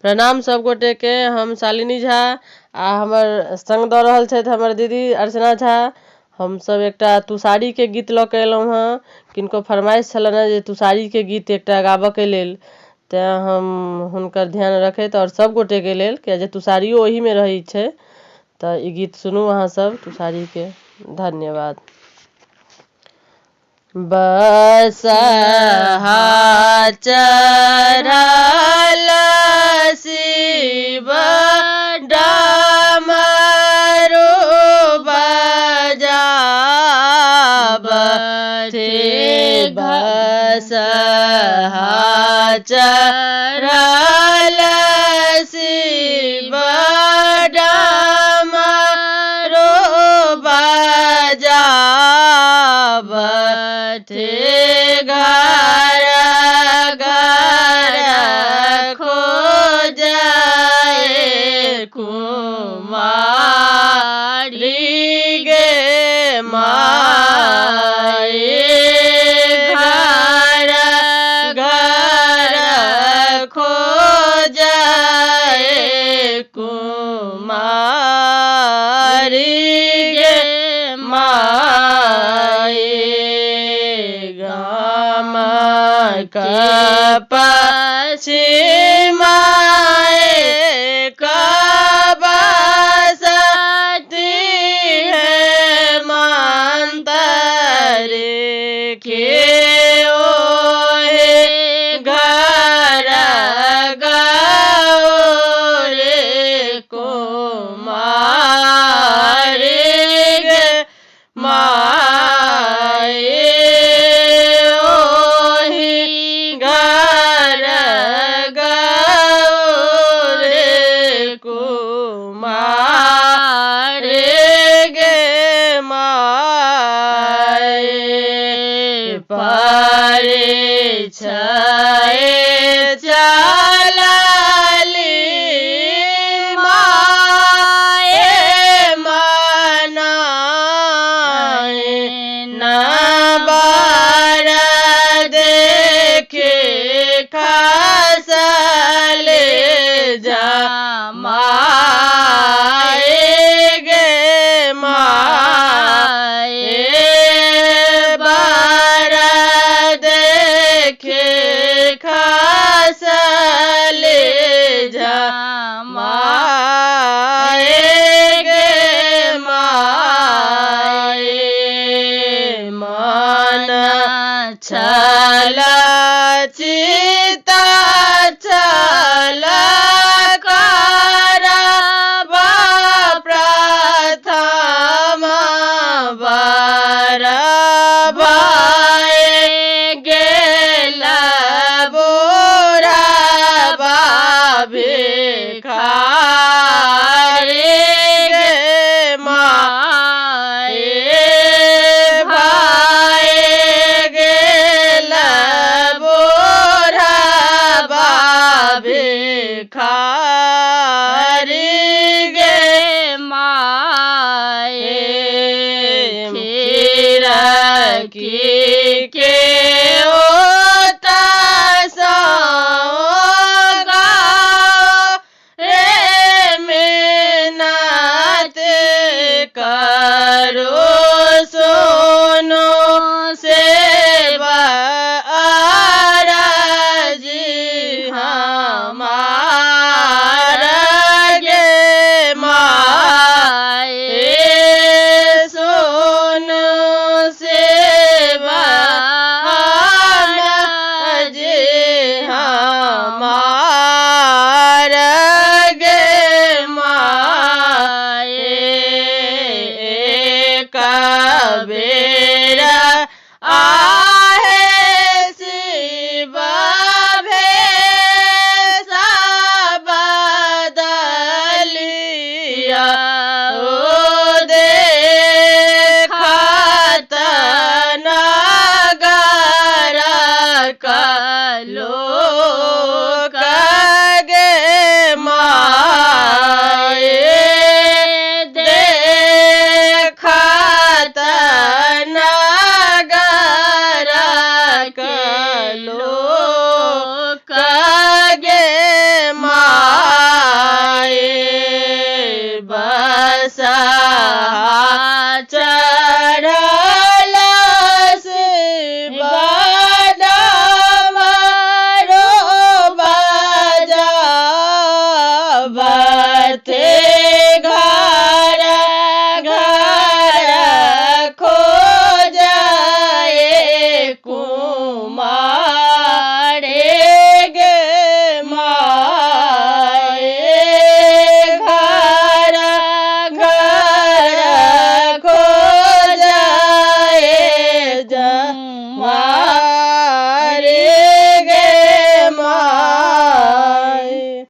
प्रणाम सब गोटे के। हम शालिनी झा आ हमर संग द रहल छथि हमर दीदी अर्चना झा। हम सब एकटा तुषारी के गीत ल के एलहुं हँ। किनको फरमाइश छलन जे तुषारी के गीत एकटा गाबऽ के लेल, तैं हम हुनकर ध्यान रखैत और सब गोटे के लेल कि जे तुषारियो ओही में रही छै, त ई गीत सुनू अहाँ सब तुषारी के। धन्यवाद। बसहा चढ़ल शिव डमरू बजाबथे, बसहा चढ़ल शिव डमरू बजाबथे, घर घर खोजै कुमारी गे माए, घर घर खोजै कुमारी गे माए, गाम पश्चिमाए कबसती है मंतरे के ओहे, घर गौरे कुमारी गे माए, ओही घर गौरे कुमारी गे माए, परिछय चलली माए मनाए, न बर देखे खसले जमाए गे माए, बर देखे खसले जमाए गे माए, मन छल चिता छल करब प्रथम बर भए गेल बुढ़बा भिखारी गे माए, भए गेल बुढ़बा भिखारी